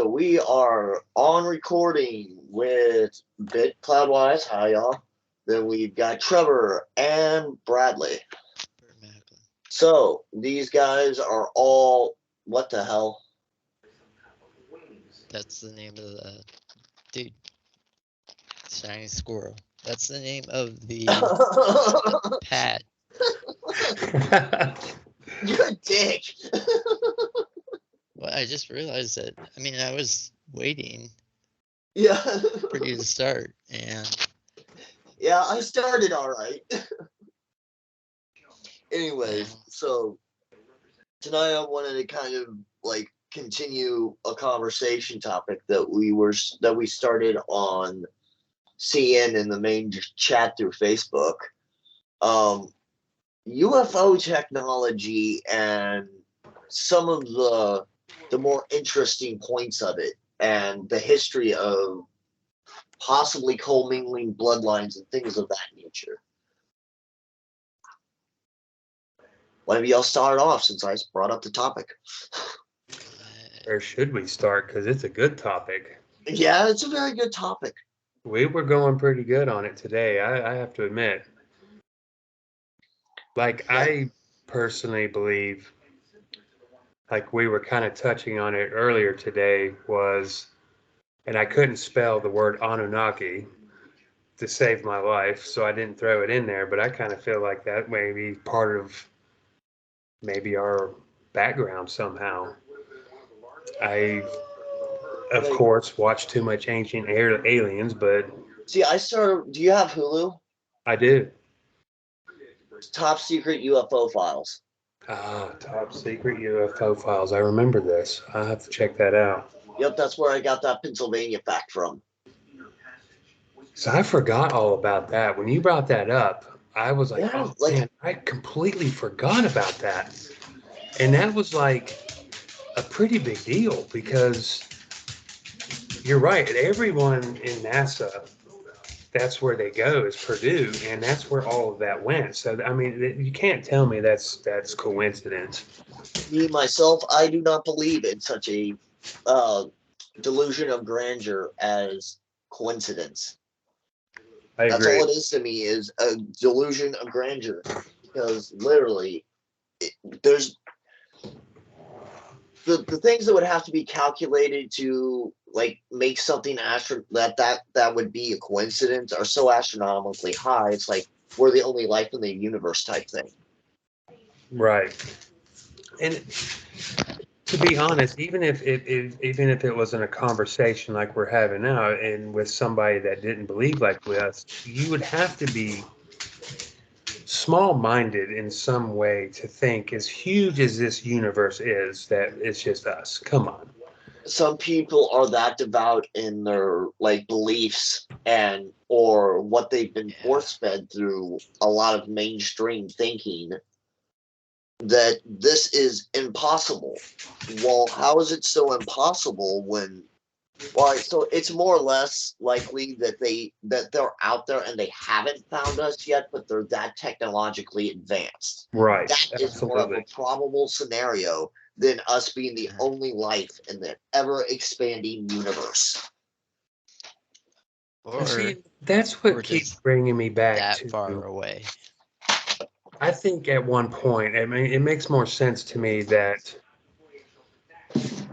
So we are on recording with Bit Cloudwise. Hi, y'all. Then we've got Trevor and Bradley. So these guys are all, what the hell? That's the name of the dude. Shiny squirrel. That's the name of the pad. You're a dick. Well, I just realized that. I mean, I was waiting Yeah. for you to start, and Yeah, I started all right. Anyways, yeah. so tonight I wanted to kind of like continue a conversation topic that we started on CN in the main chat through Facebook. UFO technology and some of the more interesting points of it and the history of possibly commingling bloodlines and things of that nature. One of y'all start off since I brought up the topic. Where should we start? Because it's a good topic. Yeah, it's a very good topic. We were going pretty good on it today, I have to admit. Like, Yeah. I personally believe, like we were kind of touching on it earlier today, was, and I couldn't spell the word Anunnaki to save my life, so I didn't throw it in there, but I kind of feel like that may be part of maybe our background somehow. I, of course, watched too much Ancient Aliens, but... See, do you have Hulu? I do. Top Secret UFO Files. Top Secret UFO Files. I remember this. I'll have to check that out. Yep, that's where I got that Pennsylvania fact from. So I forgot all about that. When you brought that up, I was like, Yeah, oh man, I completely forgot about that. And that was like a pretty big deal because you're right. Everyone in NASA, that's where they go, is Purdue, and that's where all of that went. So I mean, you can't tell me that's coincidence. Me myself, I do not believe in such a delusion of grandeur as coincidence. I That's agree. all it is to me, is a delusion of grandeur, because literally, there's the things that would have to be calculated to like make something that would be a coincidence are so astronomically high. It's like we're the only life in the universe type thing. Right. And to be honest, even if it wasn't a conversation like we're having now, and with somebody that didn't believe like us, you would have to be small-minded in some way to think, as huge as this universe is, that it's just us. Come on. Some people are that devout in their like beliefs and or what they've been force fed through a lot of mainstream thinking that this is impossible. Well, how is it so impossible when so it's more or less likely that they're out there and they haven't found us yet, but they're that technologically advanced. Right. That is more of a probable scenario than us being the only life in the ever expanding universe. Or see, that's what keeps bringing me back that far away. I think at one point, I mean, it makes more sense to me that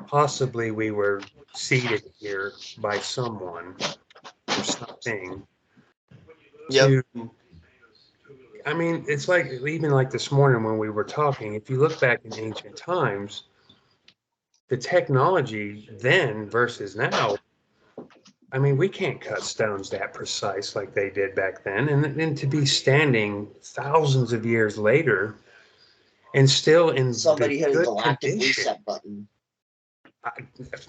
possibly we were seated here by someone or something to, I mean, it's like, even like this morning when we were talking, if you look back in ancient times, the technology then versus now, I mean, we can't cut stones that precise like they did back then. And then to be standing thousands of years later and still in somebody hit a good galactic condition. reset button.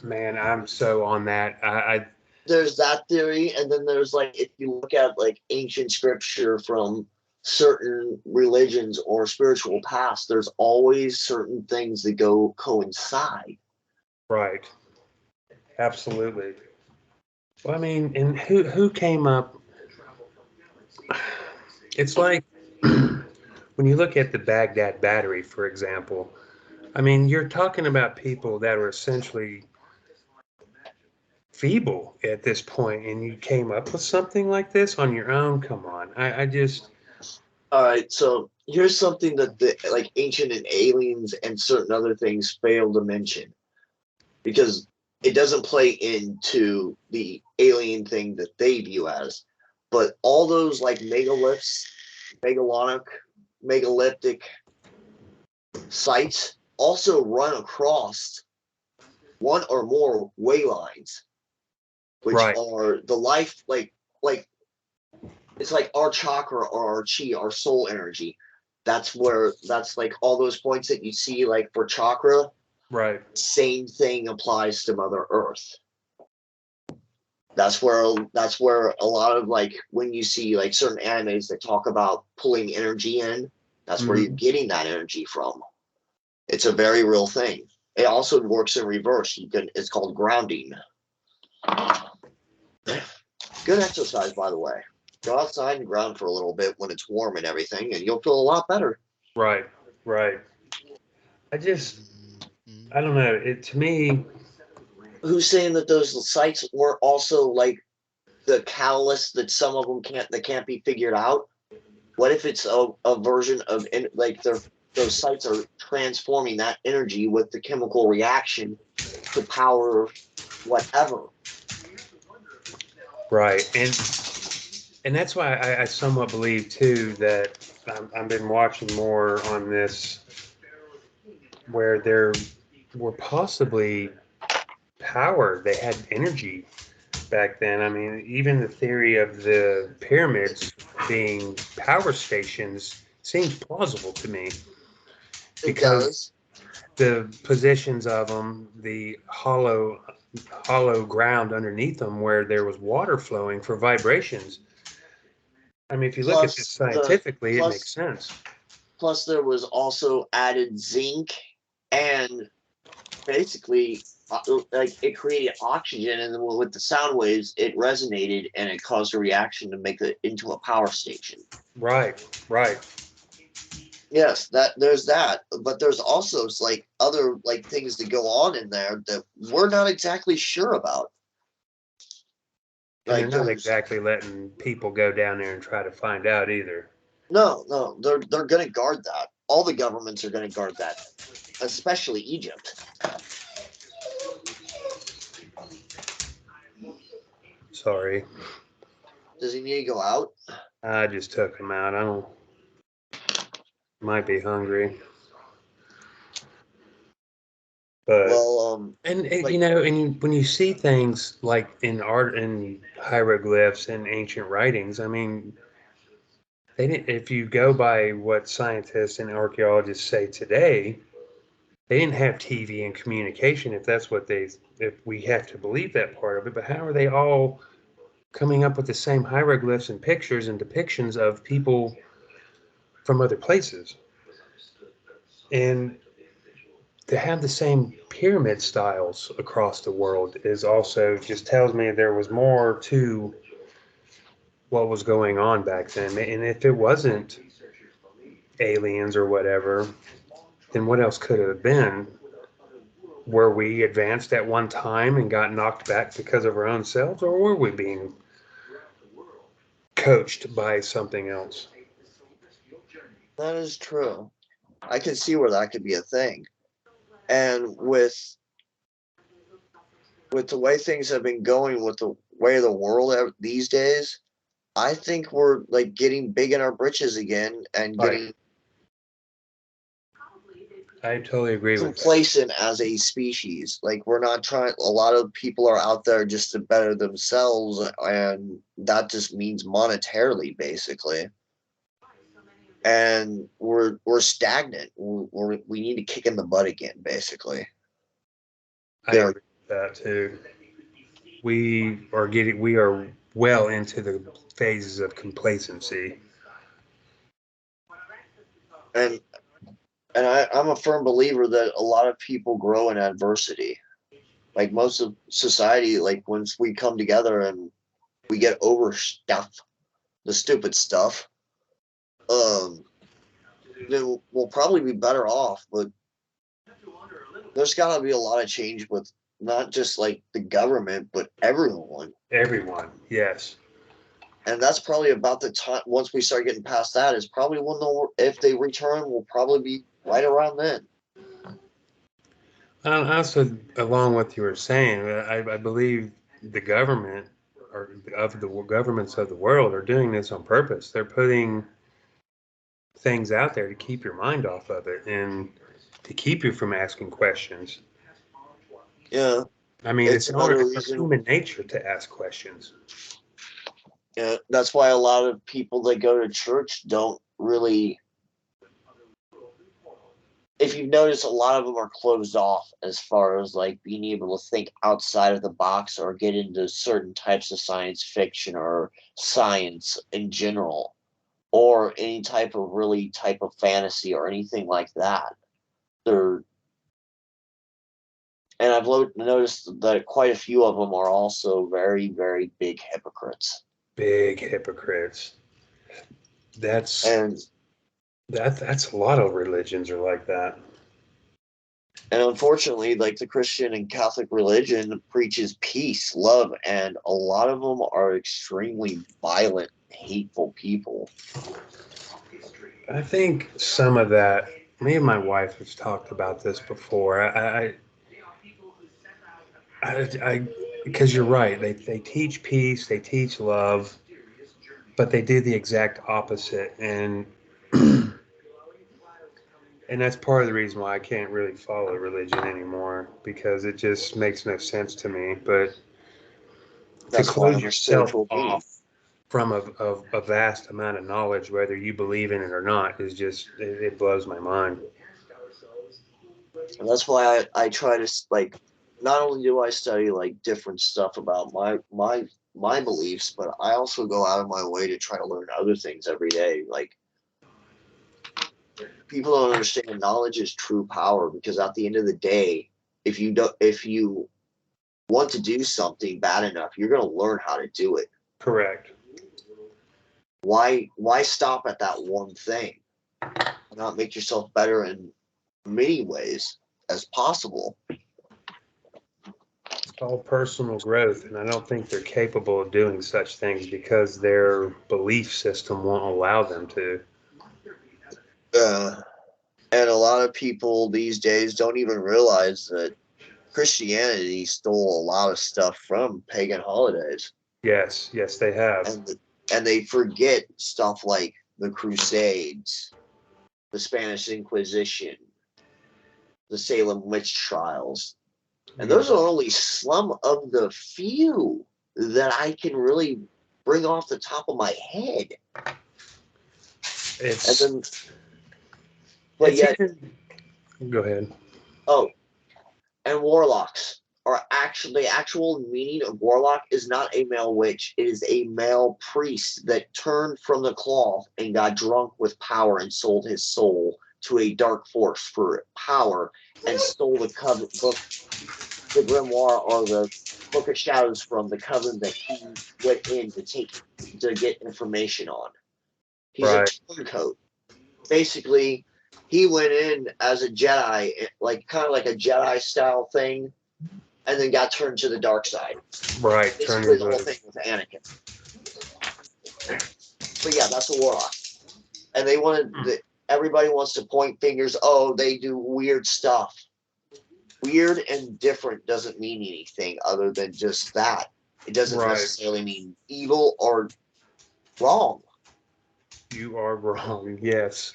Man, I'm so on that. There's that theory, and then there's like, if you look at like ancient scripture from certain religions or spiritual paths, there's always certain things that go coincide. Right. Absolutely. Well, I mean, and who came up? It's like when you look at the Baghdad battery, for example. I mean, you're talking about people that were essentially feeble at this point, and you came up with something like this on your own. Come on, I just All right, so here's something that the like ancient and aliens and certain other things fail to mention because it doesn't play into the alien thing that they view as, but all those like megalithic sites also run across one or more way lines, which right, are the life like it's like our chakra or our chi, our soul energy. That's like all those points that you see like for chakra. right, Same thing applies to Mother Earth. That's where a lot of like when you see like certain animes that talk about pulling energy in, that's where you're mhm, getting that energy from. It's a very real thing. It also works in reverse. It's called grounding. Good exercise, by the way. Go outside and ground for a little bit when it's warm and everything, and you'll feel a lot better. right, right. I just, Mhm. I don't know. It to me, Who's saying that those sites were also like the catalyst that some of them can't be figured out? What if it's a version of like those sites are transforming that energy with the chemical reaction to power whatever? right, and that's why I somewhat believe too that I've been watching more on this where there were possibly power. They had energy back then. I mean, even the theory of the pyramids being power stations seems plausible to me It because does. the positions of them, the hollow ground underneath them where there was water flowing for vibrations. I mean, if you look at this Plus the scientifically, it makes plus sense. plus there was also added zinc and basically like it created oxygen, and then with the sound waves it resonated and it caused a reaction to make it into a power station. Right, right. Yes, that there's that, but there's also like other like things that go on in there that we're not exactly sure about. And they're Like not there's exactly letting people go down there and try to find out either. no, they're gonna guard that. All the governments are gonna guard that, especially Egypt. Sorry, Does he need to go out? I just took him out. I don't. Might be hungry, but Well, you like know, and when you see things like in art and hieroglyphs and ancient writings, I mean, they didn't. If you go by what scientists and archaeologists say today, they didn't have TV and communication. If that's what they, if we have to believe that part of it, but how are they all coming up with the same hieroglyphs and pictures and depictions of people from other places? And to have the same pyramid styles across the world is also just tells me there was more to what was going on back then. And if it wasn't aliens or whatever, then what else could it have been? Were we advanced at one time and got knocked back because of our own selves, or were we being coached by something else? that is true. I can see where that could be a thing. And with the way things have been going, with the way the world these days, I think we're like getting big in our britches again and Right. getting I totally agree with that. complacent as a species. Like we're not trying. A lot of people are out there just to better themselves, and that just means monetarily, basically. And we're stagnant. We need to kick in the butt again, basically. I Get our agree with that too. We are well into the phases of complacency. and I'm a firm believer that a lot of people grow in adversity. Like most of society, like once we come together and we get over stuff, the stupid stuff, um, then we'll probably be better off. But there's got to be a lot of change not just like the government, but everyone. Everyone, yes. And that's probably about the time. Once we start getting past that, is probably when if they return, will probably be right around then. Also, along with what you were saying, I believe the government or of the governments of the world are doing this on purpose. They're putting things out there to keep your mind off of it and to keep you from asking questions. Yeah, I mean, it's another reason. human nature to ask questions. Yeah, that's why a lot of people that go to church don't really. If you've noticed, a lot of them are closed off as far as like being able to think outside of the box or get into certain types of science fiction or science in general, or any type of fantasy or anything like that. They're And I've noticed that quite a few of them are also very, very big hypocrites. Big hypocrites. That's And that's a lot of religions are like that. and unfortunately, like the Christian and Catholic religion preaches peace, love, and a lot of them are extremely violent, hateful people. I think some of that. Me and my wife have talked about this before. Because you're right. They teach peace. They teach love, but they do the exact opposite, and and that's part of the reason why I can't really follow religion anymore because it just makes no sense to me. But to That's why close I'm a yourself spiritual being. off from a vast amount of knowledge, whether you believe in it or not, is just it blows my mind. And that's why I try to like. Not only do I study like different stuff about my beliefs, but I also go out of my way to try to learn other things every day. Like, people don't understand knowledge is true power, because at the end of the day, if you want to do something bad enough, you're going to learn how to do it. Correct. Why stop at that one thing? Why not make yourself better in many ways as possible? It's called personal growth, and I don't think they're capable of doing such things because their belief system won't allow them to. uh, and a lot of people these days don't even realize that Christianity stole a lot of stuff from pagan holidays. Yes, yes, they have. And they forget stuff like the Crusades, the Spanish Inquisition, the Salem witch trials. And those are only some of the few that I can really bring off the top of my head. It's, and then, but yet, go ahead. oh, and warlocks are actually, the actual meaning of warlock is not a male witch. It is a male priest that turned from the cloth and got drunk with power and sold his soul to a dark force for power and stole the book, the grimoire, or the book of shadows from the coven that he went in to get information on. He's Right. a turncoat. Basically, he went in as a Jedi, like kind of like a Jedi style thing, and then got turned to the dark side. Right. Basically, the whole thing with Anakin. But yeah, that's a warlock. And they wanted everybody wants to point fingers. Oh, they do weird stuff. Weird and different doesn't mean anything other than just that. It doesn't necessarily mean evil or wrong. You are wrong. Yes.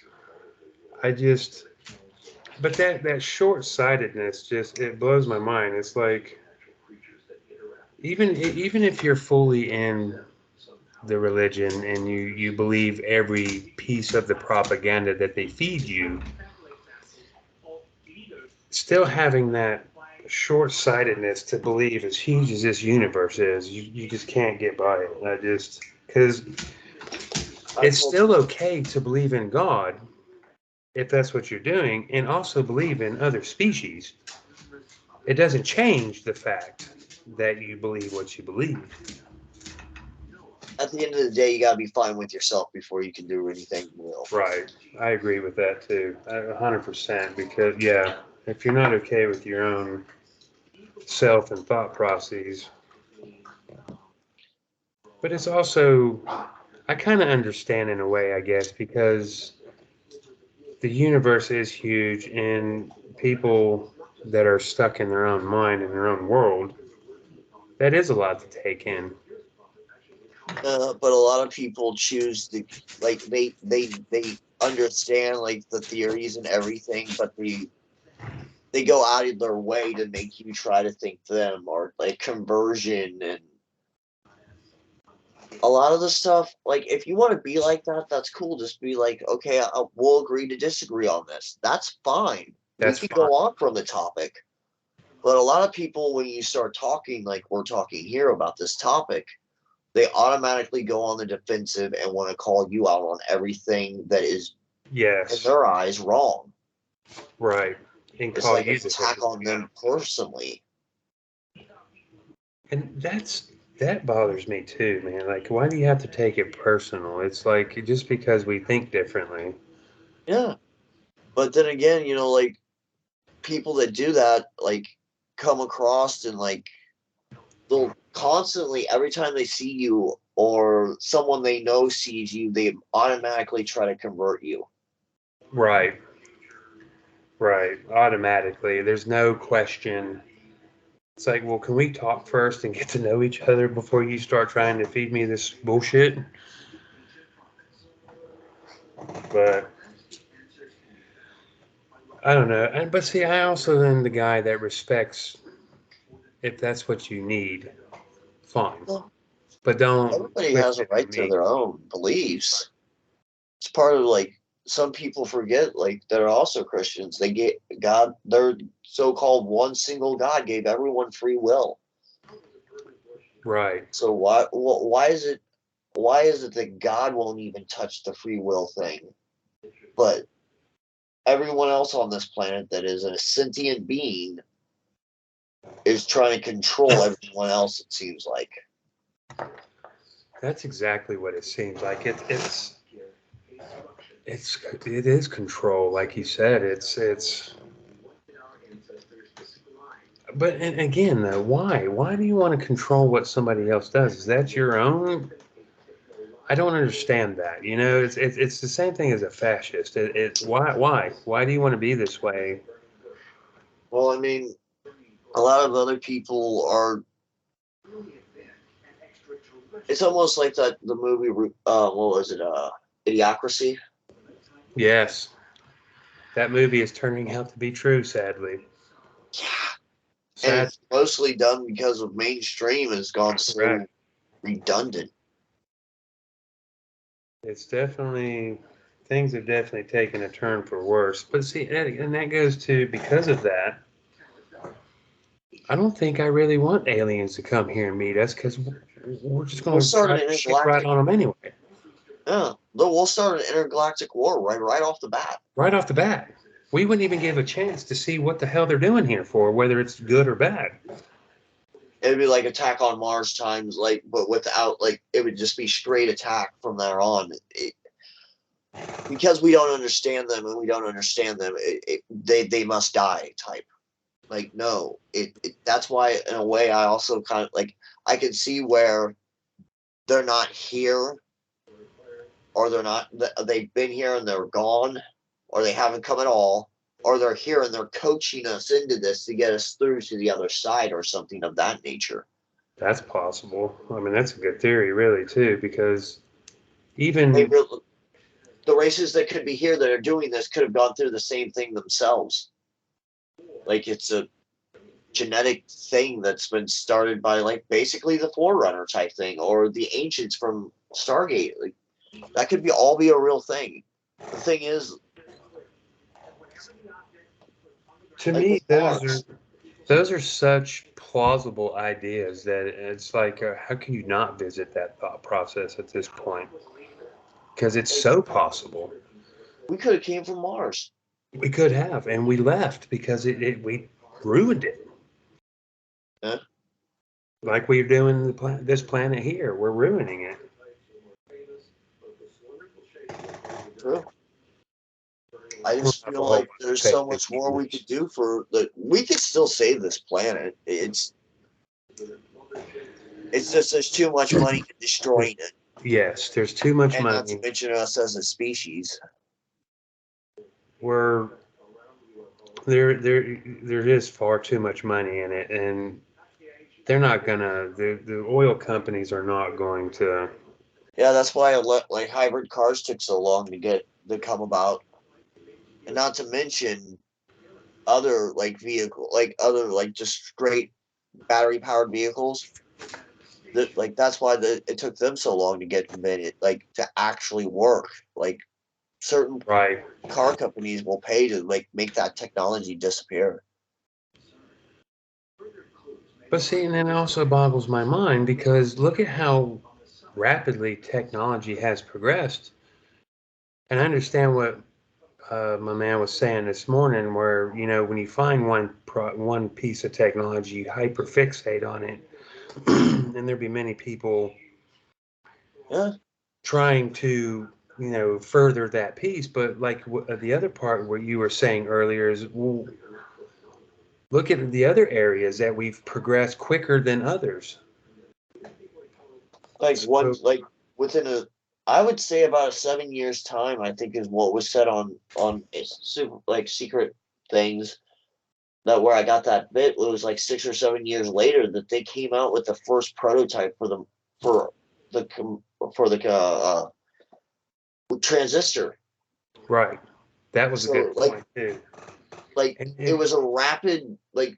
But that short-sightedness just it blows my mind. It's like even if you're fully in the religion and you believe every piece of the propaganda that they feed you, still having that short-sightedness to believe as huge as this universe is, you just can't get by it. Because it's still okay to believe in God if that's what you're doing, and also believe in other species. It doesn't change the fact that you believe what you believe. At the end of the day, you got to be fine with yourself before you can do anything real. Right. I agree with that too. 100%. Because, yeah, if you're not okay with your own self and thought processes. But it's also, I kind of understand in a way, I guess, because the universe is huge and people that are stuck in their own mind in their own world, that is a lot to take in. But a lot of people choose to like they understand like the theories and everything, but they go out of their way to make you try to think them, or like conversion and a lot of the stuff. Like if you want to be like that, that's cool. Just be like, okay, we'll agree to disagree on this. That's fine. We That's can fine. go on from the topic. But a lot of people, when you start talking like we're talking here about this topic, they automatically go on the defensive and want to call you out on everything that is in Yes, their eyes wrong. right. And It's call like an you the attack on hypocrite. them personally. And that bothers me too, man. Like, why do you have to take it personal? It's like just because we think differently. Yeah. But then again, like people that do that, like come across and like they'll constantly, every time they see you or someone they know sees you, they automatically try to convert you. Right, right. Automatically. There's no question. It's like, well, can we talk first and get to know each other before you start trying to feed me this bullshit? But I don't know. But see, I also am the guy that respects if that's what you need, fine. Well, But don't everybody twist has a it on right to me. their own beliefs. It's part of like some people forget like they're also Christians. They get God, their so-called one single God gave everyone free will. Right. So why is it that God won't even touch the free will thing, but everyone else on this planet that is a sentient being is trying to control everyone else, it seems like. That's exactly what it seems like. It is control, like you said. It's. But and again, though, why? Why do you want to control what somebody else does? Is that your own? I don't understand that. You know, it's the same thing as a fascist. Why do you want to be this way? Well, I mean, a lot of other people are. It's almost like that the movie. What was it? Idiocracy. Yes, that movie is turning out to be true. Sadly, Yeah, and sad. it's mostly done because of mainstream has gone so Correct. redundant. It's definitely things have definitely taken a turn for worse. But see, and that goes to because of that. I don't think I really want aliens to come here and meet us because we're just We'll going to start try an to shit right intergalactic. on them anyway, Yeah, we'll start an intergalactic war right off the bat. right off the bat. We wouldn't even give a chance to see what the hell they're doing here for, whether it's good or bad. It'd be like Attack on Mars times, like, but without like it would just be straight attack from there on. Because we don't understand them and we don't understand them, they must die type. Like no, that's why in a way I also kind of like I can see where they're not here or they've been here and they're gone or they haven't come at all or they're here and they're coaching us into this to get us through to the other side or something of that nature. That's possible. I mean, that's a good theory, really, too, because They even really, the races that could be here that are doing this could have gone through the same thing themselves. Like it's a genetic thing that's been started by like basically the Forerunner type thing or the ancients from Stargate. Like that could be all be a real thing. The thing is, to like me, with Mars, those are such plausible ideas that it's like, how can you not visit that thought process at this point? Because it's like, so possible. we could have came from Mars. We could have, and we left because we ruined it. Yeah, Like we're doing this planet here, we're ruining it. true. I just Have a feel whole like bunch of there's so fake much news. more we could do for the. We could still save this planet. It's just there's too much money in destroying it, Yes, there's too much and not to money. mention us as a species. We're there is far too much money in it, and they're not gonna. The oil companies are not going to. Yeah, that's why like hybrid cars took so long to come about, and not to mention other like vehicle, like other like just straight battery powered vehicles. That like that's why it took them so long to get invented, like to actually work. Like certain Right. car companies will pay to like make that technology disappear. But see, and it also boggles my mind because look at how rapidly technology has progressed. And I understand what my man was saying this morning, where when you find one piece of technology, you hyperfixate on it, and there'd be many people Yeah, trying to further that piece. But like the other part, what you were saying earlier is, well, look at the other areas that we've progressed quicker than others. like one So, like within a, I would say about a 7 years time. I think is what was said on super like secret things that where I got that bit. It was like 6 or 7 years later that they came out with the first prototype for the for the transistor. right, that was a good So like point too. like And it was a rapid like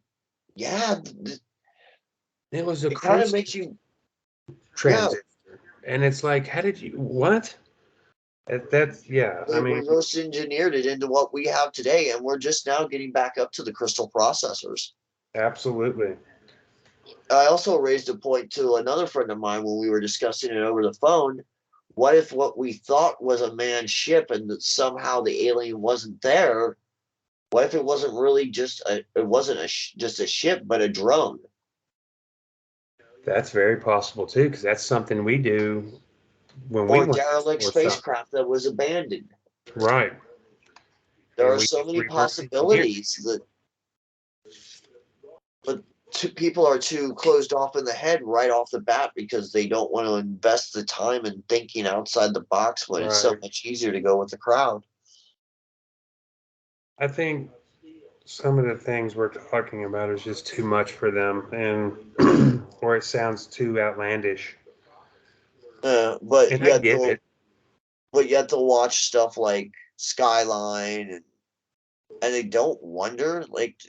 yeah. it was a It kind of crystal makes you yeah. transistor, and it's like, how did you what? That's yeah. I They mean, reverse engineered it into what we have today, and we're just now getting back up to the crystal processors. absolutely. I also raised a point to another friend of mine when we were discussing it over the phone. What if what we thought was a manned ship and that somehow the alien wasn't there? What if it wasn't really it wasn't just a ship, but a drone That's very possible too, because that's something we do when we or a want to derelict explore something. spacecraft that was abandoned? Right. There And are we so just many reverse engineer. possibilities that, but people are too closed off in the head right off the bat because they don't want to invest the time in thinking outside the box when it's so Right. much easier to go with the crowd. I think some of the things we're talking about is just too much for them, and or it sounds too outlandish. But And I get it. yet they'll watch stuff like Skyline and they don't wonder like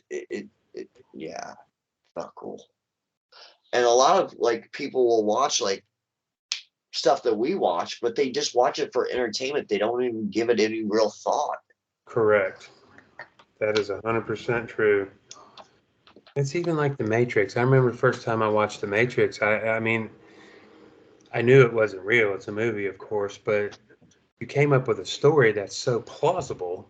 yeah, not cool. And a lot of like people will watch like stuff that we watch, but they just watch it for entertainment. They don't even give it any real thought. Correct. That is 100% true. It's even like The Matrix. I remember the first time I watched The Matrix. I mean, I knew it wasn't real. It's a movie, of course, but you came up with a story that's so plausible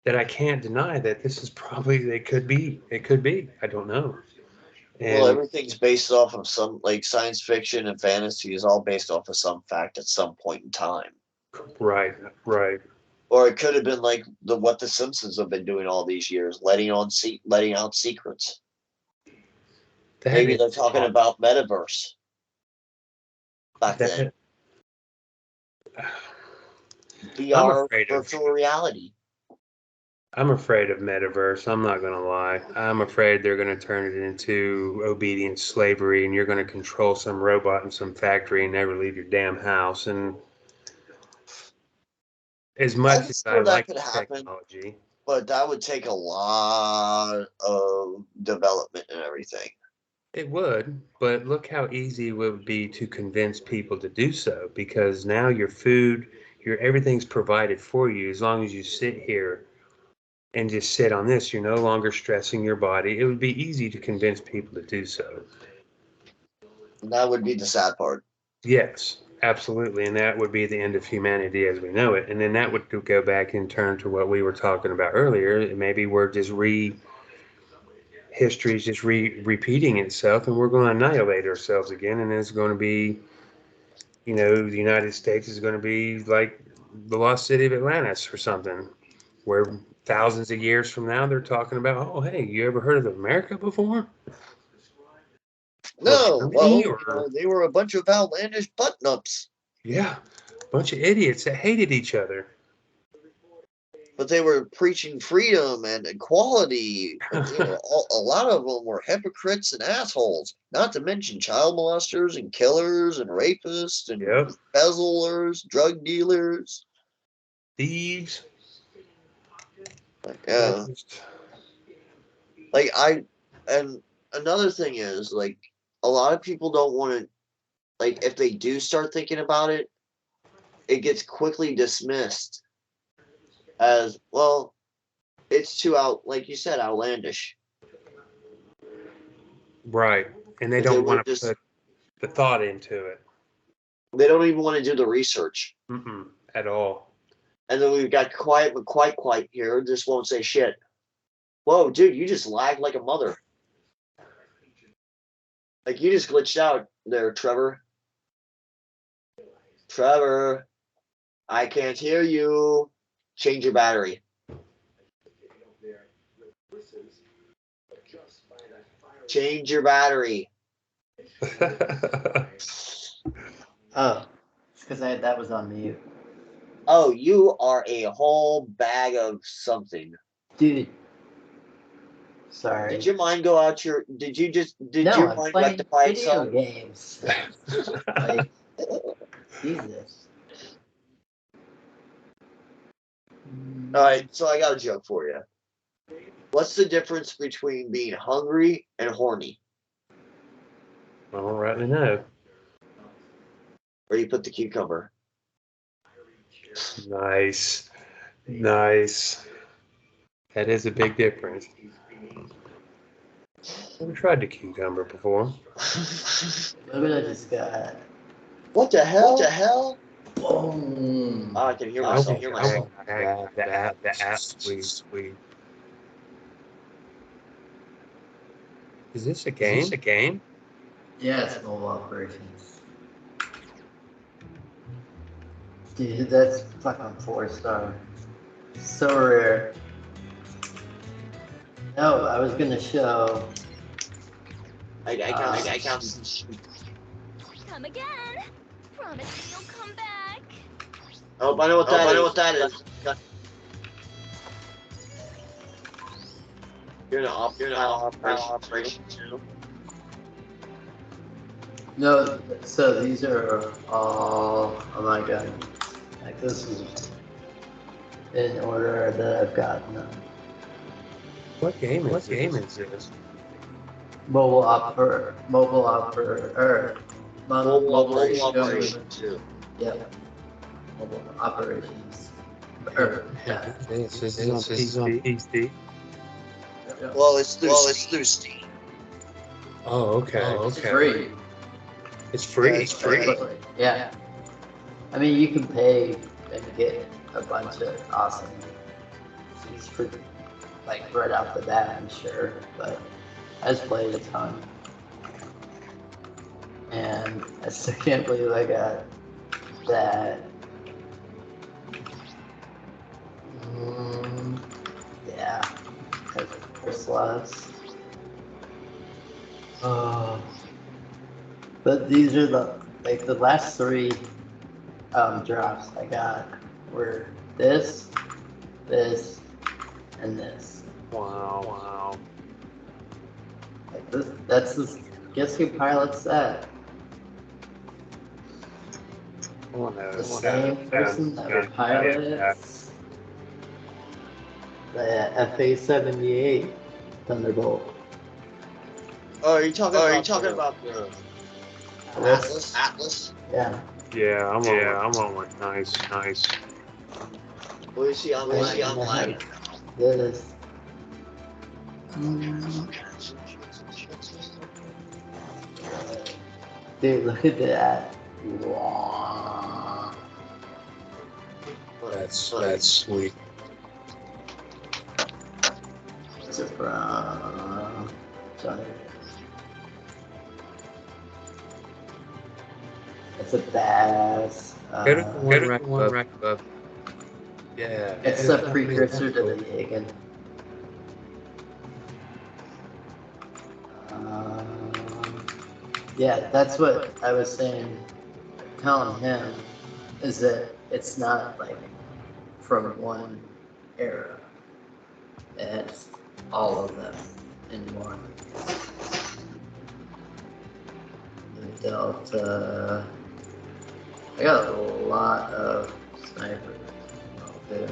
that I can't deny that this is probably it could be. It could be. I don't know. Well, And everything's based off of some like science fiction and fantasy is all based off of some fact at some point in time. right, right. Or it could have been like what the Simpsons have been doing all these years, letting out secrets. That Maybe is they're talking about metaverse back then. that. I'm VR, afraid of. virtual reality. I'm afraid of metaverse. I'm not gonna lie. I'm afraid they're gonna turn it into obedient slavery, and you're gonna control some robot in some factory and never leave your damn house. And as I much can as see I where that like could the happen, technology, but that would take a lot of development and everything. it would. But look how easy it would be to convince people to do so, because now your food, your everything's provided for you as long as you sit here and just sit on this. You're no longer stressing your body. It would be easy to convince people to do so. And that would be the sad part. Yes, absolutely. And that would be the end of humanity as we know it. And then that would go back in turn to what we were talking about earlier. Maybe we're just history is just repeating itself, and we're going to annihilate ourselves again. And it's going to be, the United States is going to be like the lost city of Atlantis or something. where thousands of years from now they're talking about, oh, hey, you ever heard of America before? No, Germany, well, they were a bunch of outlandish button-ups. Yeah, a bunch of idiots that hated each other. But they were preaching freedom and equality. But they were a lot of them were hypocrites and assholes. Not to mention child molesters and killers and rapists and embezzlers, drug dealers, thieves. Yeah. And another thing is, like, a lot of people don't want to, like, if they do start thinking about it, it gets quickly dismissed as, well, it's too like you said, outlandish. Right. And they don't want to put the thought into it. They don't even want to do the research. At all. And then we've got Quiet McQuite here, just won't say shit. Whoa, dude, you just lagged like a mother. Like, you just glitched out there, Trevor. Trevor, I can't hear you. Change your battery. Change your battery. Oh, it's because that was on mute. Oh, you are a whole bag of something. Dude. Sorry. Did your mind go out your... Did your mind playing rectify video itself? games. Like, Jesus. Alright, so I got a joke for you. What's the difference between being hungry and horny? I don't rightly know. Where do you put the cucumber? Nice. Nice. That is a big difference. I've tried the cucumber before. Look what I just got. What the hell? What the hell? Boom. Oh, I can hear myself. The app, sweet. Is this a game? Is this a game? Yeah, it's mobile operations. Dude, that's fucking 4-star. So rare. No, I was gonna show. I can't. Come again. Promise me you'll come back. Oh, I know what that is. You're an operation too. No, so these are all. Oh my god. Like, this is in order that I've gotten them. What game is this? Mobile operation too. Yep. Mobile operations. Yeah. This is on PC. Well, it's through Steam. Oh, okay. It's free. It's free. Yeah, it's free. Yeah. I mean, you can pay and get a bunch of awesome things for, like, right off the bat, I'm sure, but I just played a ton. And I still can't believe I got that. Yeah. Because of slots. Oh. But these are the last 3 drops I got were this, and this. Wow. Like this, that's this. Guess who pilots that? The same person that would pilot the FA-78 Thunderbolt. Oh, are you talking about the Atlas? Yeah. Yeah, I'm on one. Nice. What is he online? This. Dude, look at that. Wow. That's sweet. What's it from? Sorry. It's a badass. Go to one rack above. Yeah. It's the precursor to the Jaeger. Yeah, that's what I was saying. Telling him is that it's not like from one era. It's all of them in one. The Delta. I got a lot of snipers out there.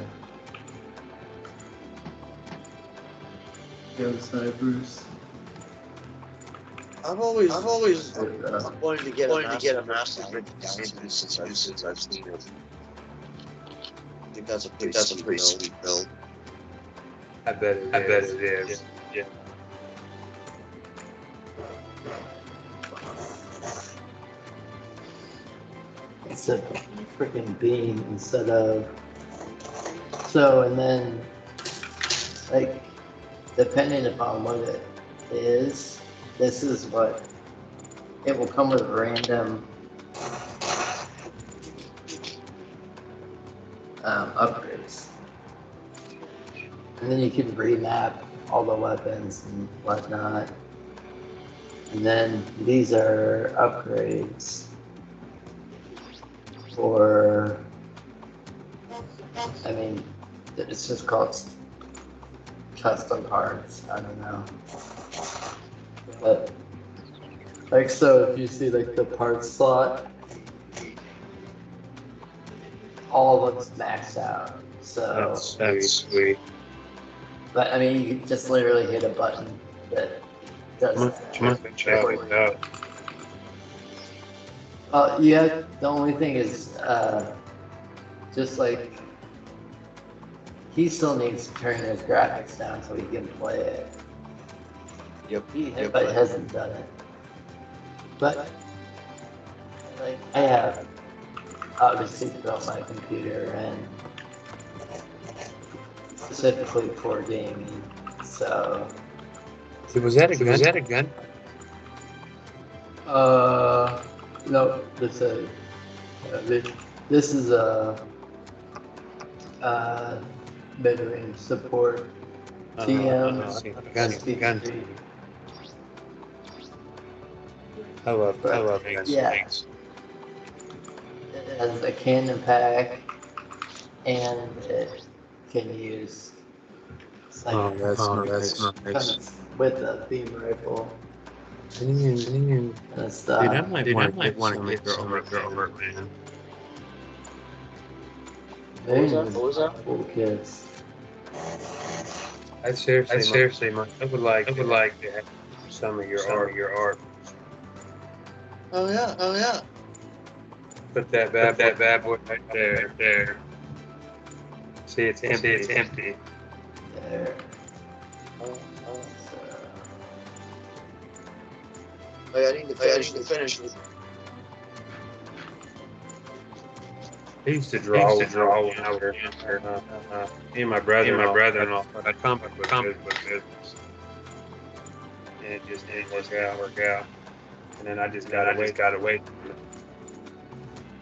Go snipers. I've always Uh, wanted to get a master since I've seen it. I think that's a pretty sweet build. I bet it is. Yeah. It's a freaking beam instead of. So, and then, like, depending upon what it is, this is what it will come with random upgrades. And then you can remap all the weapons and whatnot. And then these are upgrades for, I mean, it's just called custom parts. I don't know. But, like, so if you see, like, the parts slot, all of them's maxed out. So That's sweet. But I mean, you just literally hit a button that does that. Check it out. Yeah, the only thing is, just like, he still needs to turn his graphics down so he can play it. Yep. But hasn't done it. But, like, I have obviously built my computer and specifically for gaming, so. Was that a gun? No, this is a mid-range support TM Gun. SP3. I love guns. Yeah. It has a cannon pack, and it can use That's nice. comes with a beam rifle Dude, and stuff. I might want to get some of your art, man. What was that? Cool kids. I seriously, I would like to have some of your art. Oh yeah. Put that bad boy right there. See, it's empty. There. I need to finish. I used to draw when I was younger. Me and my brother-in-law, a comic book business. And it just didn't work out. And then I just got away from it.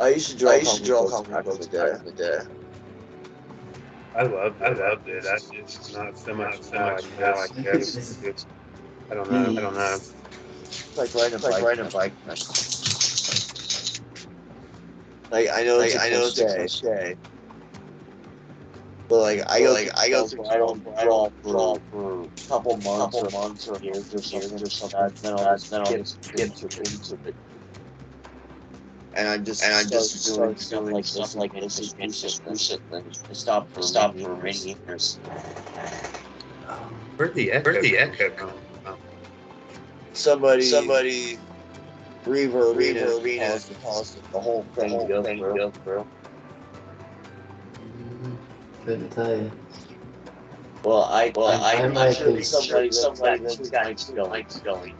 I used to draw comic books back in the day. I loved it. I just not so much now, I guess. I don't know. Like riding a bike. Like I know it's a cliche. But I go through I don't draw for a couple months or years or something. Then I'll just get into it. And I just start doing stuff like this is recent thing. Stop for many years. Where'd the echo come from? Somebody reverb caused the whole thing to go through. Couldn't tell you. Well, I'm might sure be somebody that's going.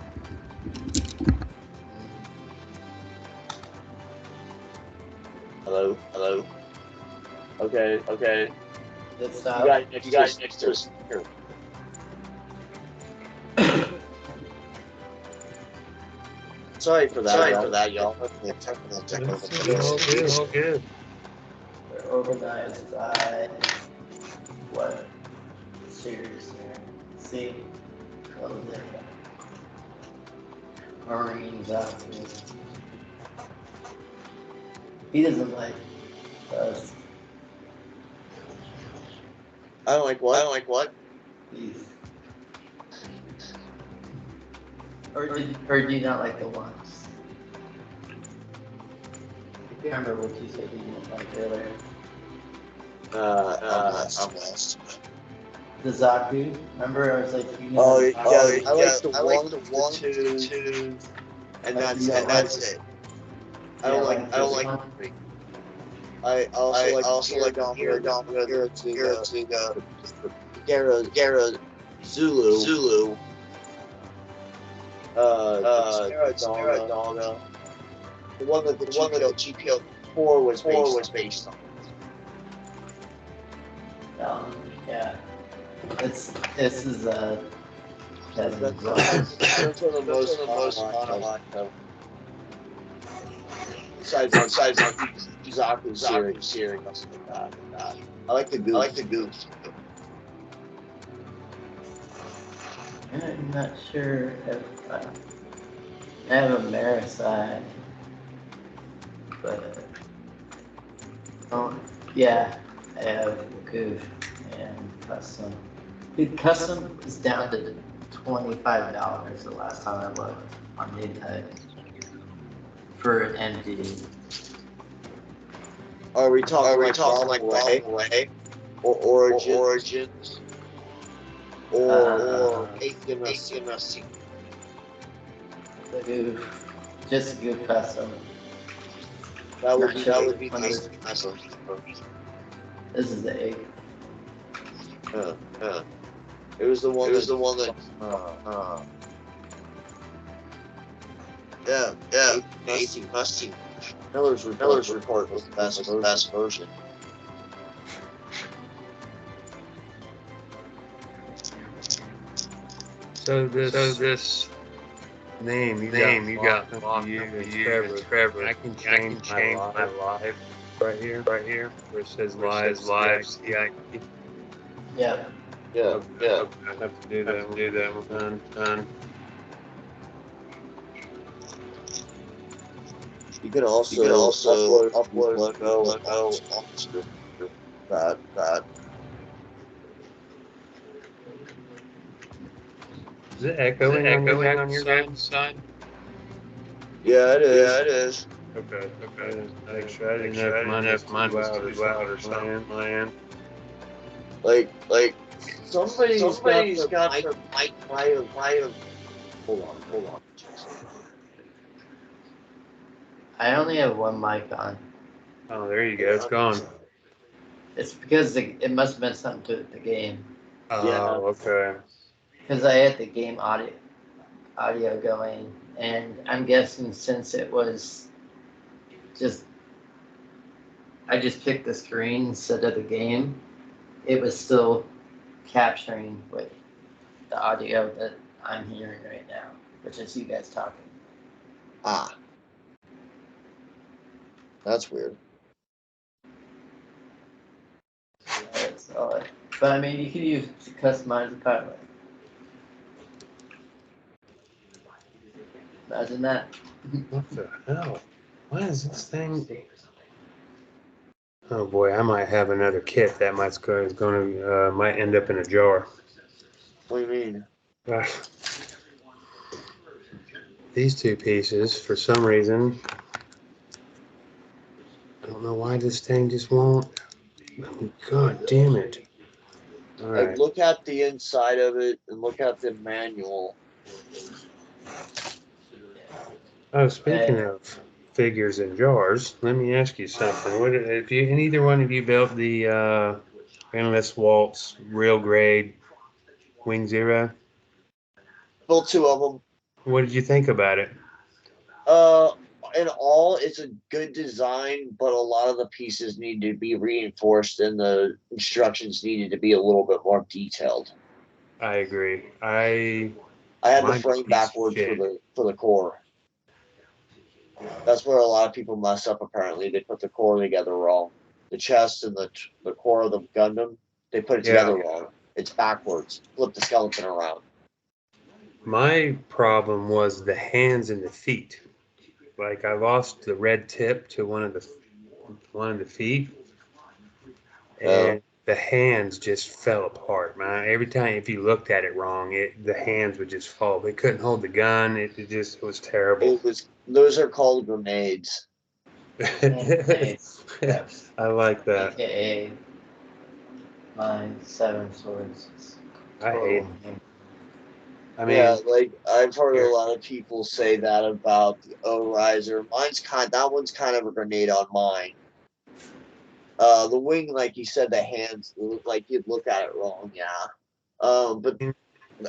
Hello. Okay. Let's You stop. guys next to us here. Sorry for that, y'all. It's all good. organized by what series here? See, oh, there you go. Marines outfit. He doesn't like us. I don't like what? I don't like what? He's, or do you not like the ones? I can't remember what you said you didn't like earlier. I'm lost. The Zaku. Remember, I was like, you know, Oh, the yeah, Zaku? I like the one, the two, and that's it. I don't like this one. I also like Gara Zulu. Donna, the one that the GPO 4 was based on. Yeah. This is Kevin's That's one of the most fun. Besides Zaku series, nothing like that. I like the goof. I'm not sure if I have a Maricide, but yeah, I have Goof and Custom. Dude, Custom is down to $25 the last time I looked on Midnight for an MD. Are we talking like way or Origins or HMSC? The Goof, just Goof Custom. That would be nice. This is the 8. It was the one that yeah, Musty. Miller's report was the best version. So this name you got locked you Trevor. I can change my live right here where it says live CIP. Yeah. Yeah. I have to do that. Done. You can also upload logo that. Is it echoing on your guys' side? Yeah, it is. Okay. Make sure I didn't know if mine was too loud or something. Like somebody's got their mic higher. Hold on. I only have one mic on. Oh, there you go. It's gone. It's because it must have been something to the game. Oh, okay. Because I had the game audio going, and I'm guessing since it was I just picked the screen instead of the game, it was still capturing with the audio that I'm hearing right now, which is you guys talking. Ah, that's weird. That's all. But I mean, you can use to customize the pilot. Imagine that. What the hell? Why is this thing? Oh boy, I might have another kit that might end up in a jar. What do you mean? These two pieces, for some reason, I don't know why this thing just won't. God damn it! All right. Like, look at the inside of it and look at the manual. Oh, speaking of figures in jars, let me ask you something. What if either one of you built the Endless Waltz real grade Wing Zero? Built 2 of them. What did you think about it? In all, it's a good design, but a lot of the pieces need to be reinforced, and the instructions needed to be a little bit more detailed. I agree. I had the frame backwards for the core. That's where a lot of people mess up. Apparently, they put the core together wrong. the chest and the core of the Gundam, they put it together wrong. It's backwards. Flip the skeleton around. My problem was the hands and the feet. Like I lost the red tip to one of the feet, and the hands just fell apart, man. Every time if you looked at it wrong, the hands would just fall. They couldn't hold the gun. It was terrible. Those are called grenades. Nice. Yes. I like that. AKA my 7 swords. I hate it. I mean, yeah, like I've heard a lot of people say that about the O-Riser. That one's kind of a grenade on mine. The wing, like you said, the hands look like you'd look at it wrong, yeah. But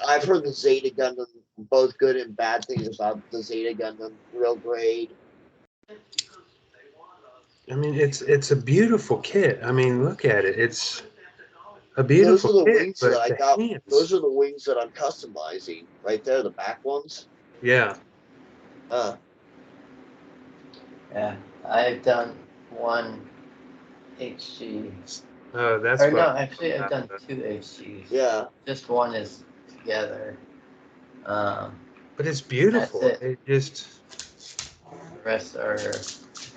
I've heard the Zeta Gundam, both good and bad things about the Zeta Gundam, real grade. I mean, it's a beautiful kit. I mean, look at it. It's a beautiful Those are the kit, wings but that I the got. hands. Those are the wings that I'm customizing. Right there, the back ones. Yeah. Yeah, I've done one HG. Oh, that's Or what. no, actually, I've done 2 HGs. Yeah. Just one is together. But it's beautiful. That's it. It just. The rest are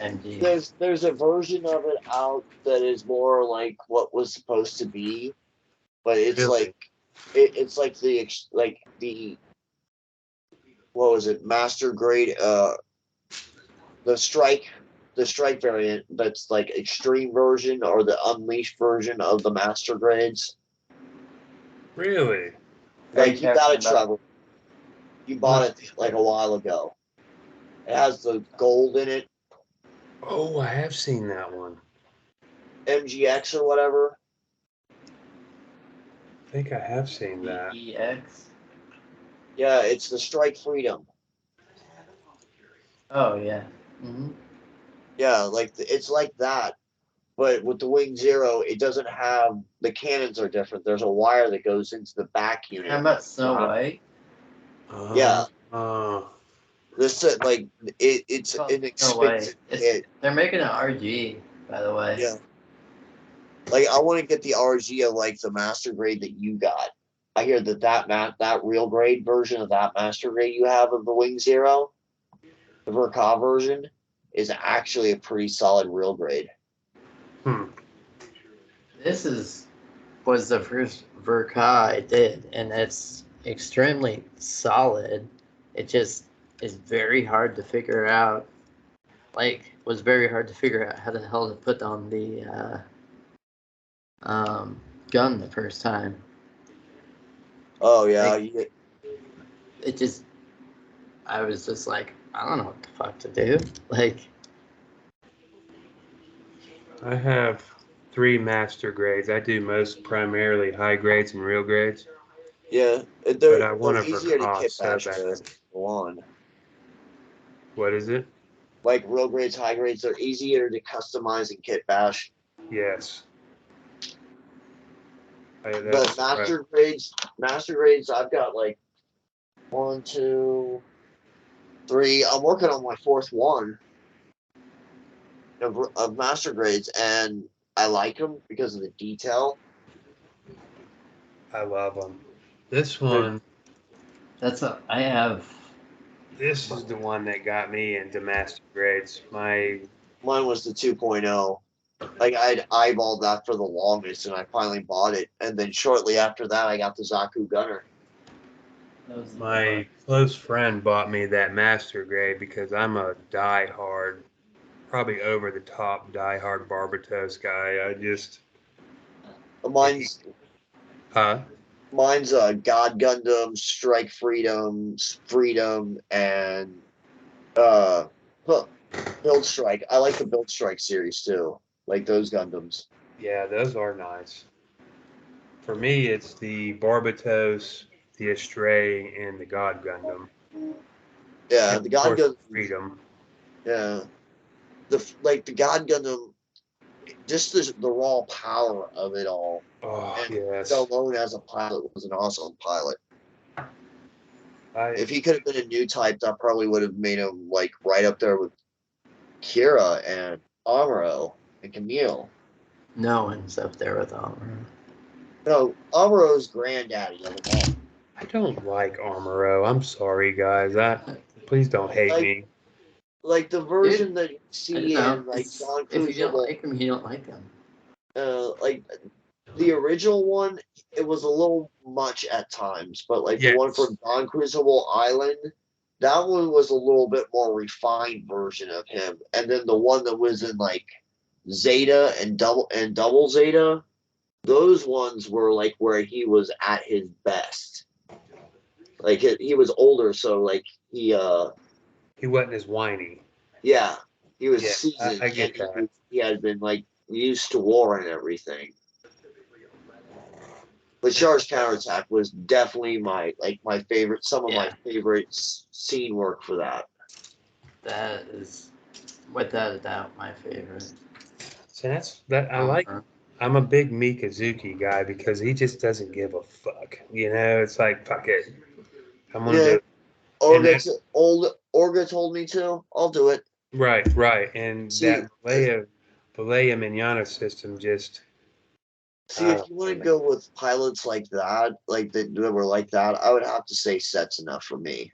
MG. There's a version of it out that is more like what was supposed to be, but it's Really? like it's like the what was it, master grade, the strike variant that's like extreme version or the unleashed version of the master grades. Really? Like you got it, talking about- Trevor. You bought it like a while ago. It has the gold in it, Oh, I have seen that one. MGX or whatever. I think I have seen that. EX? Yeah, it's the Strike Freedom. Oh, yeah. Mm-hmm. Yeah, like it's like that, but with the Wing Zero, it doesn't have the cannons are different. There's a wire that goes into the back unit. How about Snow White? Yeah. Uh, This like it's Well, an Snow expensive White. kit. They're making an RG, by the way. Yeah. Like I want to get the RG of like the master grade that you got. I hear that real grade version of that master grade you have of the Wing Zero, the Verka version, is actually a pretty solid real grade. This was the first Verka I did, and it's extremely solid. It just is very hard to figure out. Like, was very hard to figure out how the hell to put on the gun the first time. Oh yeah, Like, I was just like, I don't know what the fuck to do. Like, I have 3 master grades. I do most primarily high grades and real grades. yeah. But I want They're to easier to Verka kit so bash bad. to go on. What is it? Like real grades, high grades, they're easier to customize and kit bash. Yes. But master grades, I've got like 1, 2, 3. I'm working on my 4th one of master grades, and I like them because of the detail. I love them. This one. I have. This is the one that got me into master grades. Mine was the 2.0. Like I'd eyeballed that for the longest, and I finally bought it. And then shortly after that, I got the Zaku Gunner. My close friend bought me that master grade because I'm a diehard, probably over the top diehard Barbatos guy. Mine's God Gundam, Strike Freedom, and Build Strike. I like the Build Strike series too, like those Gundams. Yeah, those are nice. For me, it's the Barbatos, the Astray, and the God Gundam. Yeah, and the God Gundam. Freedom. Yeah, the God Gundam, just the raw power of it all. Oh, and yes. Stallone as a pilot was an awesome pilot. If he could have been a new type, that probably would have made him like right up there with Kira and Amuro and Camille. No one's up there with Amuro. No, Amuro's granddaddy of them all. I don't like Armoro. I'm sorry, guys. Please don't hate Like, me. like the version Dude, that you I see don't know. in like It's, Dawn if you don't Crucible, like him, you don't like him. like the original one, it was a little much at times, but like the one Yes. from Dawn Crucible Island, that one was a little bit more refined version of him. And then the one that was in like Zeta and Double Zeta, those ones were like where he was at his best. Like he was older, so like He wasn't as whiny. yeah, he was Yeah, seasoned I and get that. he had been like used to war and everything. But Char's counterattack was definitely my favorite. Some of my favorite scene work for that. That is, without a doubt, my favorite. So that I like. Amuro. I'm a big Mikazuki guy because he just doesn't give a fuck. You know, it's like fuck it. I'm gonna do Yeah, it. And that's Orga told me to. I'll do it. right. And See, that Balea Manana system just see, I if don't you want to know, man. go with pilots like that, like that were like that, I would have to say Set's enough for me.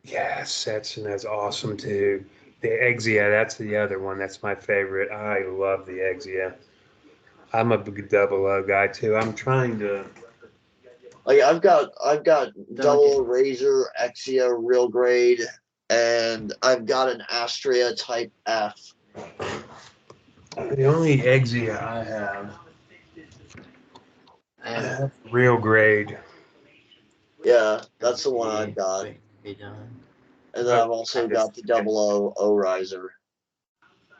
Yeah, Setsuna's awesome too. The Exia, that's the other one. That's my favorite. I love the Exia. I'm a big double O guy too. I'm trying to. Like I've got Don't double get Razor Exia real grade, and I've got an Astrea Type F. The only Exia I I have have real grade. Yeah, that's the one I've the got. wait to be done. And then I've also got the double O riser.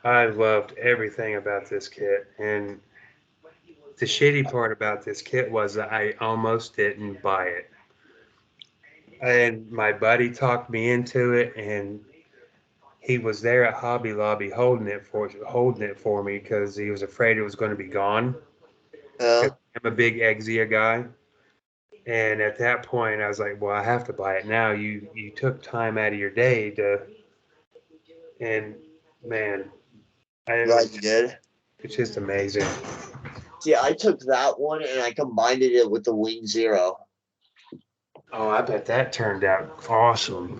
I loved everything about this kit, and the shitty part about this kit was that I almost didn't buy it. And my buddy talked me into it, and he was there at Hobby Lobby holding it for me because he was afraid it was going to be gone. Yeah, I'm a big Exia guy, and at that point, I was like, "Well, I have to buy it now." You took time out of your day to, and man, glad you did. it's just amazing. See, I took that one and I combined it with the Wing Zero. Oh, I bet that turned out awesome.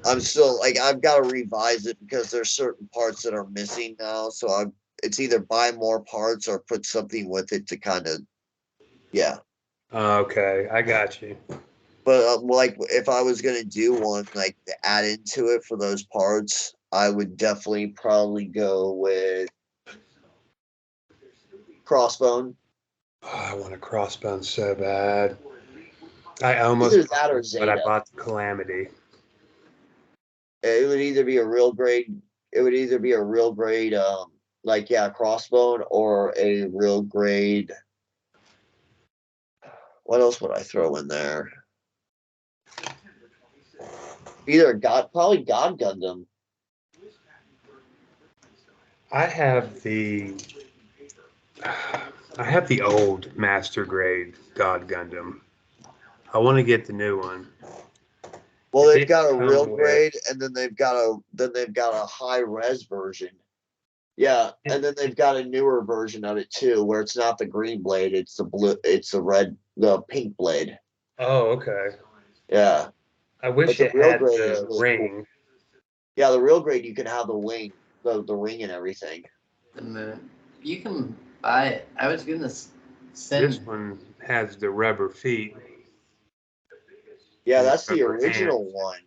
I'm still like I've got to revise it because there's certain parts that are missing now. So it's either buy more parts or put something with it to kind of yeah. Okay, I got you. But like if I was gonna do one like to add into it for those parts, I would definitely probably go with Crossbone. Oh, I want a crossbone so bad. I almost Either bought that or one, but I Zeta. bought the Calamity. It would either be a real grade. It would either be a real grade, like yeah, Crossbone or a real grade. What else would I throw in there? Either probably God Gundam. I have the I have the old Master Grade God Gundam. I want to get the new one. Well, It they've didn't got a real come with. grade, and then they've got a high res version. Yeah, and then they've got a newer version of it too, where it's not the green blade, it's the blue, it's the pink blade. Oh, okay. Yeah, I but wish the it real had grade is the really cool. ring. Yeah, the real grade you can have the wing, the ring and everything. The moon. You can buy it. I was gonna This send. one has the rubber feet Yeah, and the that's the rubber original hands. one.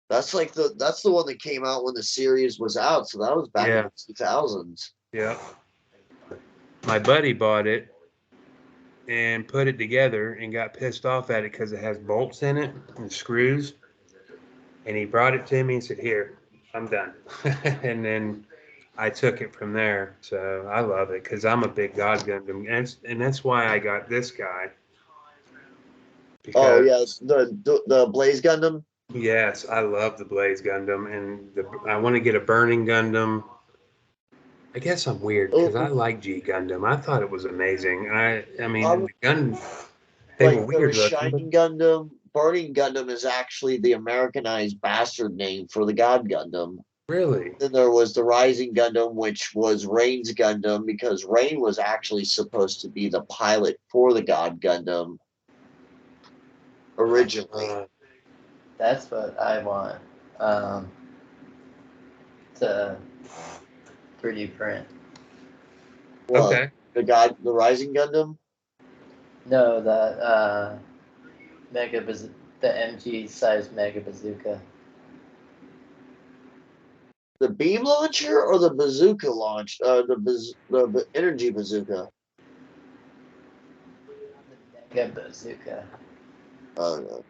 That's the one that came out when the series was out, so that was back in Yeah, the 2000s. yeah. My buddy bought it and put it together and got pissed off at it because it has bolts in it and screws. And he brought it to me and said, "Here, I'm done." And then I took it from there. So I love it because I'm a big God Gundam, and that's why I got this guy Oh yeah, because the Blaze Gundam. yes, I love the Blaze Gundam, and I want to get a Burning Gundam. I guess I'm weird because I Oh, like G Gundam. I thought it was amazing. I mean, I'm the gun they were like the weird looking, but Shining Gundam. Burning Gundam is actually the Americanized bastard name for the God Gundam. Really? Then there was the Rising Gundam, which was Rain's Gundam, because Rain was actually supposed to be the pilot for the God Gundam originally. That's what I want. To 3D print. What? Okay. The Rising Gundam? No, the the MG size Mega Bazooka. The beam launcher or the bazooka launch? The energy bazooka. Mega Bazooka. No.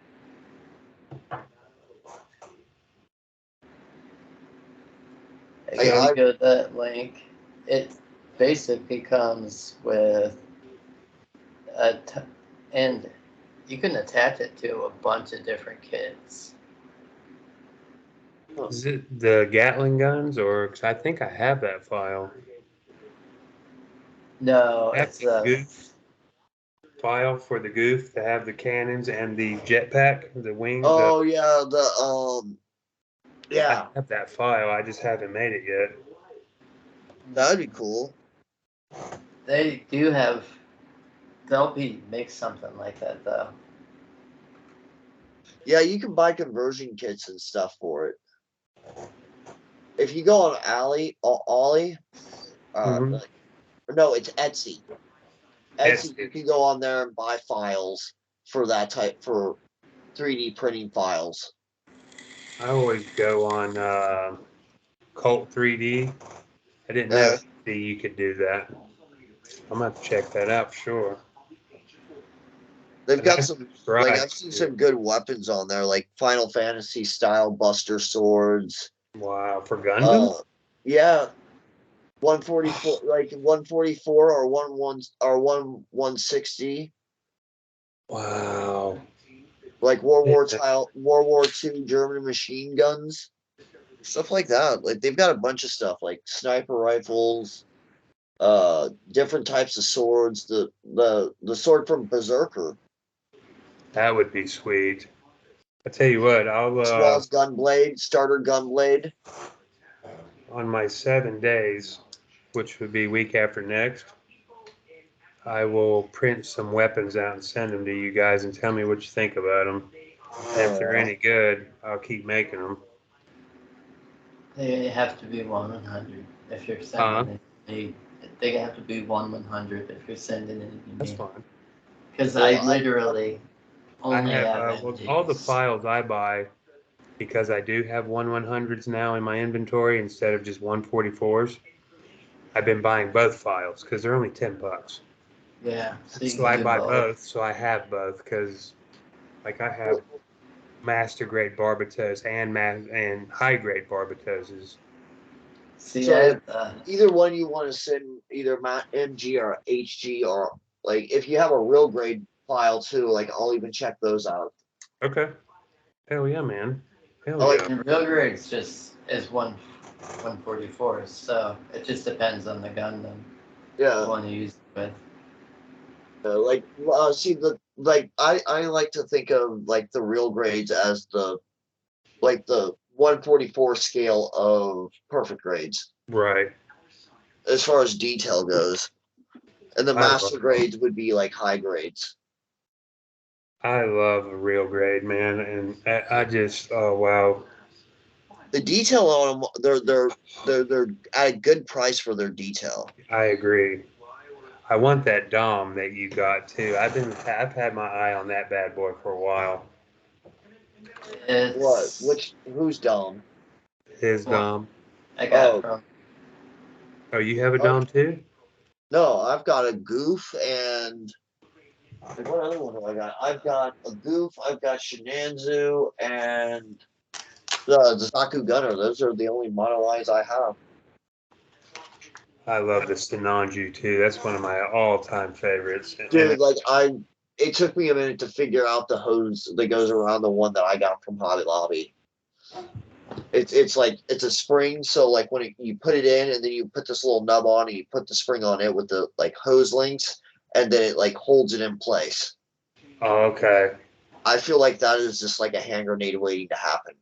Here we go, that link. It basically comes with and you can attach it to a bunch of different kits. Is it the Gatling guns, or 'cause I think I have that file? No, I have it's the goof file for the goof to have the cannons and the jetpack, the wing. Oh yeah, yeah, I have that file. I just haven't made it yet. that'd be cool. they do have. They'll make something like that though. Yeah, you can buy conversion kits and stuff for it. If you go on Ollie, Mhm. no, it's Etsy. Etsy, Etsy. you can go on there and buy files for that type for 3D printing files. I always go on Cult 3D. I didn't know that you could do that. I'm gonna have to check that out for sure. They've And got I some subscribe I've seen to some good weapons on there, like Final Fantasy style Buster swords. Wow, for Gundam? Yeah, 144, like 144 or 160, Wow. like Yeah. World War II German machine guns, stuff like that. Like they've got a bunch of stuff like sniper rifles, different types of swords. The sword from Berserker, That would be sweet. I tell you what, Squall's Gunblade, Starter Gunblade. on my 7 days, which would be week after next, I will print some weapons out and send them to you guys and tell me what you think about them. And if they're any good, I'll keep making them. They have to be 1/100 if you're sending it. They have to be 1/100 if you're sending it to That's me. fine. Because Well, I literally I only have have well, all the MGs. files I buy, because I do have 1/100s now in my inventory instead of just 144s. I've been buying both files because they're only $10. Yeah, so you So can I do buy both. both, so I have both because, like, I have master grade Barbatos and high grade Barbatoses. See, So either one you want to send, either MG or HG, or like if you have a real grade file too, like I'll even check those out. Okay. Hell yeah, man. Hell I like yeah. and real grades just is 1/144, so it just depends on the Gundam you yeah, want to use it with. see I like to think of like the real grades as the 144 scale of perfect grades Right. as far as detail goes, and the I love master grades would be like high grades. I love a real grade, man, and I just oh wow. The detail on them, they're at a good price for their detail. I agree. I want that Dom that you got too. I've had my eye on that bad boy for a while. What? It's Who's Dom? His one Dom. I got Oh, from. Oh, you have a oh Dom too? no, I've got a Goof and what other one do I got? I've got a Goof, I've got Shenanzu, and the Zaku Gunner. Those are the only model lines I have. I love the Sinanju too. That's one of my all-time favorites. And Dude, it took me a minute to figure out the hose that goes around the one that I got from Hobby Lobby. It's like it's a spring, so like when you put it in and then you put this little nub on and you put the spring on it with the like hose links, and then it like holds it in place. oh, okay. I feel like that is just like a hand grenade waiting to happen.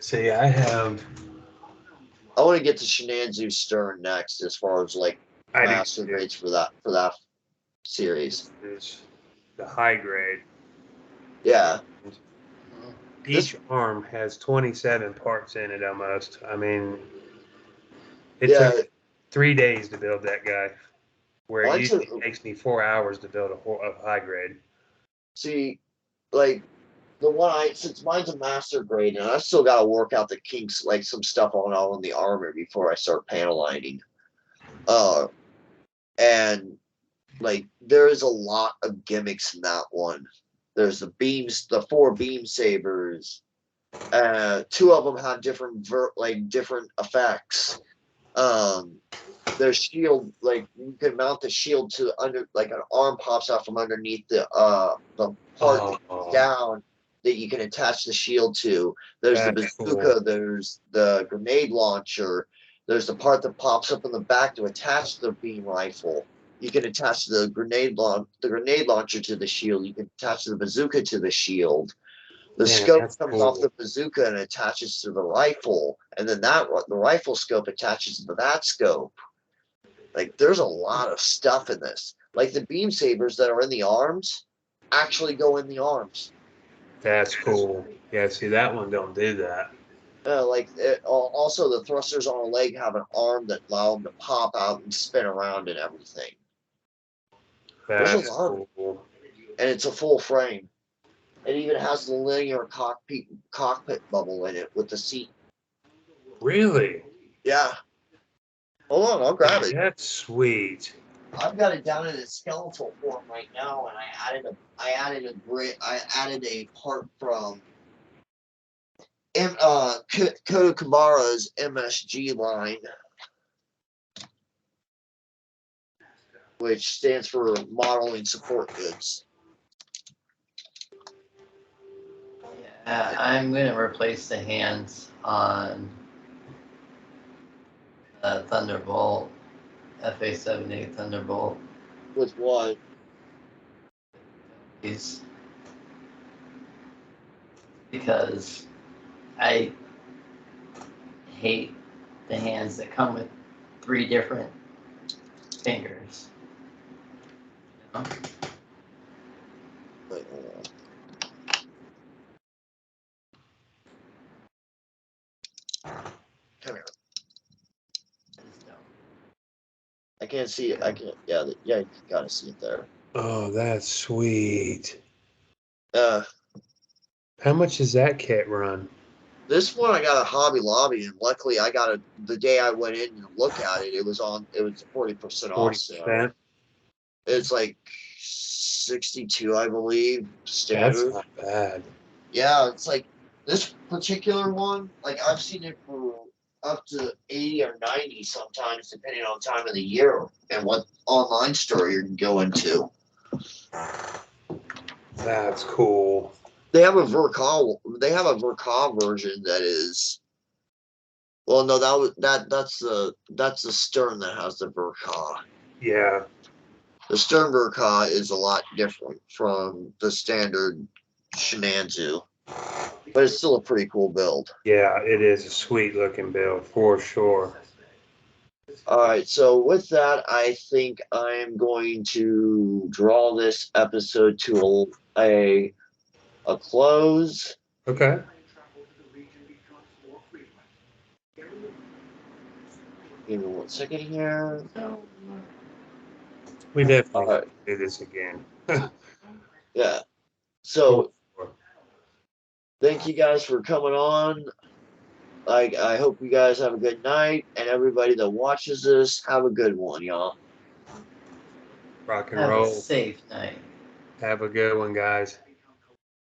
See, I have. I want to get to Shenanzu Stern next, as far as like I master do. grades for that series. Is the high grade. Yeah, Each arm has 27 parts in it almost. I mean, it yeah. took 3 days to build that guy, where it I took usually takes me 4 hours to build a high grade. see like the one since mine's a master grade, and I still got to work out the kinks, like some stuff on the armor before I start panel lining. And like there is a lot of gimmicks in that one. There's the 4 beam sabers. 2 of them have different different effects. Their shield, like you can mount the shield to under, like an arm pops out from underneath the part down that you can attach the shield to. There's the That's bazooka. cool. There's the grenade launcher. There's the part that pops up in the back to attach the beam rifle. You can attach the grenade launcher to the shield. You can attach the bazooka to the shield. The Man, scope that's comes cool. off the bazooka and attaches to the rifle, and then the rifle scope attaches to that scope. Like, there's a lot of stuff in this. Like the beam sabers that are in the arms actually go in the arms. That's cool. Yeah, see, that one don't do that. Also, the thrusters on a leg have an arm that allow them to pop out and spin around and everything. There's a That's lot, cool. and it's a full frame. It even has the linear cockpit bubble in it with the seat. Really? Yeah. Hold on, I'll grab it. That's sweet. I've got it down in a skeletal form right now, and I added a part from Kodakamara's MSG line, which stands for Modeling Support Goods. Yeah, I'm gonna replace the hands on Thunderbolt, FA-78 Thunderbolt. With what? Because I hate the hands that come with 3 different fingers. You know? Wait, hold on. Come here. I just don't. I can't see it. I can't. Yeah, you gotta see it there. Oh, that's sweet. Uh, How much does that kit run? this one I got at Hobby Lobby, and luckily I got it the day I went in to look at it. It was 40% off. So 40%? it's like 62, I believe, That's standard. not bad. Yeah, it's like this particular one. Like I've seen it for up to 80 or 90 sometimes, depending on time of the year and what online store you can go into. That's cool. They have a Verkaw version that is. Well, no, that's the Stern that has the Verkaw. Yeah. The Stern Verkaw is a lot different from the standard Shenanzu, but it's still a pretty cool build. Yeah, it is a sweet looking build for sure. All right, so with that, I think I'm going to draw this episode to a close. Okay. Give me 1 second here. We definitely All have right. to do this again. Yeah. For So sure. thank you guys for coming on. I hope you guys have a good night, and everybody that watches this, have a good one, y'all. Rock and Have roll. a safe night. Have a good one, guys.